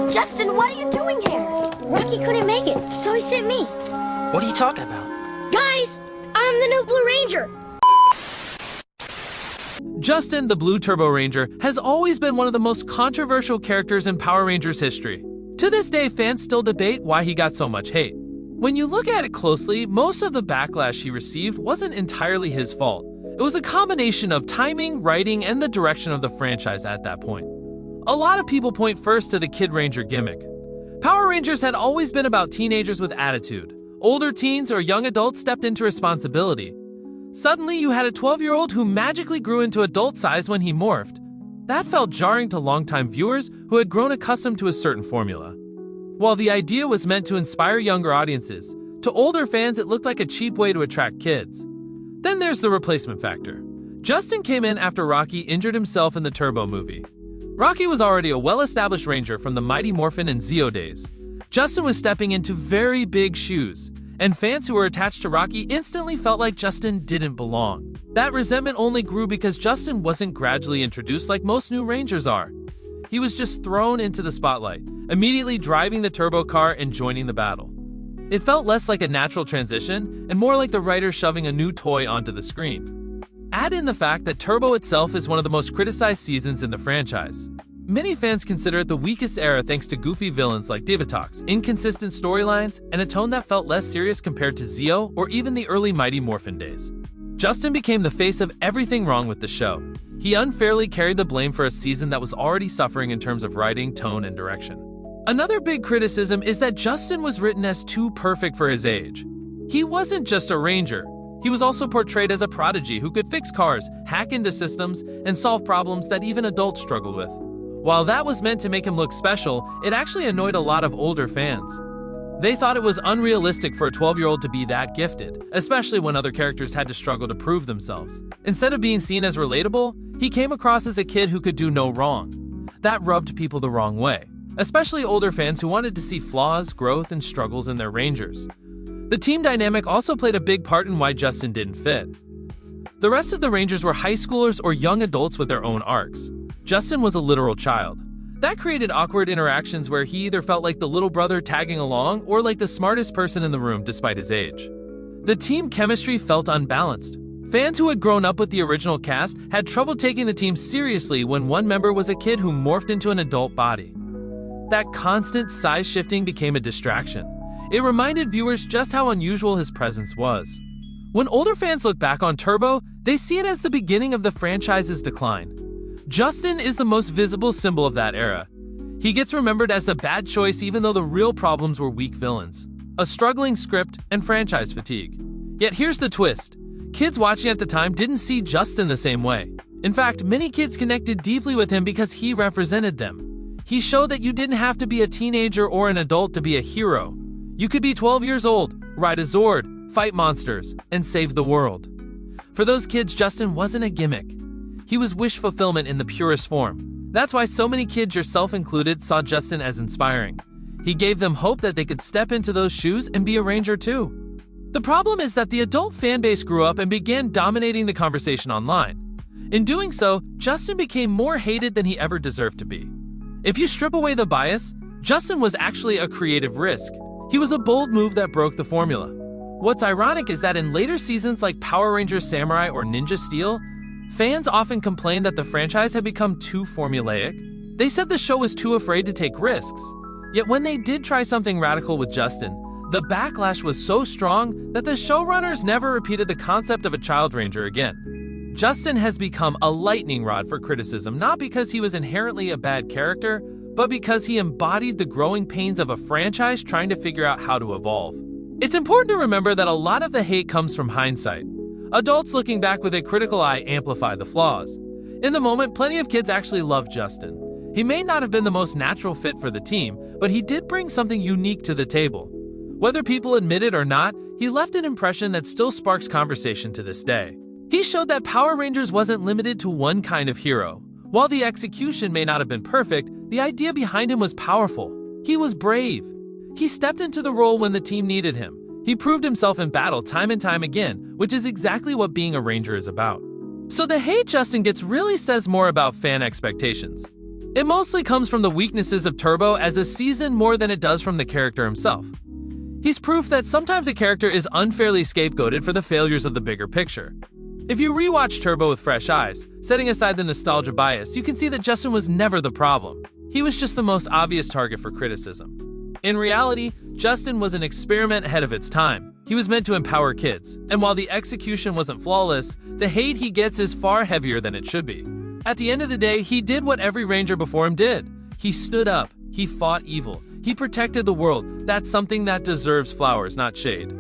Justin, what are you doing here? Rocky couldn't make it, so he sent me. What are you talking about? Guys, I'm the new Blue Ranger. Justin, the Blue Turbo Ranger, has always been one of the most controversial characters in Power Rangers history. To this day, fans still debate why he got so much hate. When you look at it closely, most of the backlash he received wasn't entirely his fault. It was a combination of timing, writing, and the direction of the franchise at that point. A lot of people point first to the Kid Ranger gimmick. Power Rangers had always been about teenagers with attitude. Older teens or young adults stepped into responsibility. Suddenly, you had a 12-year-old who magically grew into adult size when he morphed. That felt jarring to longtime viewers who had grown accustomed to a certain formula. While the idea was meant to inspire younger audiences, to older fans it looked like a cheap way to attract kids. Then there's the replacement factor. Justin came in after Rocky injured himself in the Turbo movie. Rocky was already a well-established Ranger from the Mighty Morphin and Zeo days. Justin was stepping into very big shoes, and fans who were attached to Rocky instantly felt like Justin didn't belong. That resentment only grew because Justin wasn't gradually introduced like most new Rangers are. He was just thrown into the spotlight, immediately driving the turbo car and joining the battle. It felt less like a natural transition and more like the writer shoving a new toy onto the screen. Add in the fact that Turbo itself is one of the most criticized seasons in the franchise. Many fans consider it the weakest era thanks to goofy villains like Divatox, inconsistent storylines, and a tone that felt less serious compared to Zeo or even the early Mighty Morphin days. Justin became the face of everything wrong with the show. He unfairly carried the blame for a season that was already suffering in terms of writing, tone, and direction. Another big criticism is that Justin was written as too perfect for his age. He wasn't just a Ranger. He was also portrayed as a prodigy who could fix cars, hack into systems, and solve problems that even adults struggled with. While that was meant to make him look special, it actually annoyed a lot of older fans. They thought it was unrealistic for a 12-year-old to be that gifted, especially when other characters had to struggle to prove themselves. Instead of being seen as relatable, he came across as a kid who could do no wrong. That rubbed people the wrong way, especially older fans who wanted to see flaws, growth, and struggles in their Rangers. The team dynamic also played a big part in why Justin didn't fit. The rest of the Rangers were high schoolers or young adults with their own arcs. Justin was a literal child. That created awkward interactions where he either felt like the little brother tagging along or like the smartest person in the room despite his age. The team chemistry felt unbalanced. Fans who had grown up with the original cast had trouble taking the team seriously when one member was a kid who morphed into an adult body. That constant size shifting became a distraction. It reminded viewers just how unusual his presence was. When older fans look back on Turbo, they see it as the beginning of the franchise's decline. Justin is the most visible symbol of that era. He gets remembered as a bad choice even though the real problems were weak villains, a struggling script, and franchise fatigue. Yet here's the twist. Kids watching at the time didn't see Justin the same way. In fact, many kids connected deeply with him because he represented them. He showed that you didn't have to be a teenager or an adult to be a hero. You could be 12 years old, ride a Zord, fight monsters, and save the world. For those kids, Justin wasn't a gimmick. He was wish fulfillment in the purest form. That's why so many kids, yourself included, saw Justin as inspiring. He gave them hope that they could step into those shoes and be a Ranger too. The problem is that the adult fanbase grew up and began dominating the conversation online. In doing so, Justin became more hated than he ever deserved to be. If you strip away the bias, Justin was actually a creative risk. He was a bold move that broke the formula. What's ironic is that in later seasons like Power Rangers Samurai or Ninja Steel, fans often complained that the franchise had become too formulaic. They said the show was too afraid to take risks. Yet when they did try something radical with Justin, the backlash was so strong that the showrunners never repeated the concept of a child Ranger again. Justin has become a lightning rod for criticism, not because he was inherently a bad character, but because he embodied the growing pains of a franchise trying to figure out how to evolve. It's important to remember that a lot of the hate comes from hindsight. Adults looking back with a critical eye amplify the flaws. In the moment, plenty of kids actually loved Justin. He may not have been the most natural fit for the team, but he did bring something unique to the table. Whether people admit it or not, he left an impression that still sparks conversation to this day. He showed that Power Rangers wasn't limited to one kind of hero. While the execution may not have been perfect, the idea behind him was powerful. He was brave. He stepped into the role when the team needed him. He proved himself in battle time and time again, which is exactly what being a Ranger is about. So the hate Justin gets really says more about fan expectations. It mostly comes from the weaknesses of Turbo as a season more than it does from the character himself. He's proof that sometimes a character is unfairly scapegoated for the failures of the bigger picture. If you rewatch Turbo with fresh eyes, setting aside the nostalgia bias, you can see that Justin was never the problem. He was just the most obvious target for criticism. In reality, Justin was an experiment ahead of its time. He was meant to empower kids, and while the execution wasn't flawless, the hate he gets is far heavier than it should be. At the end of the day, he did what every ranger before him did. He stood up, he fought evil, he protected the world. That's something that deserves flowers, not shade.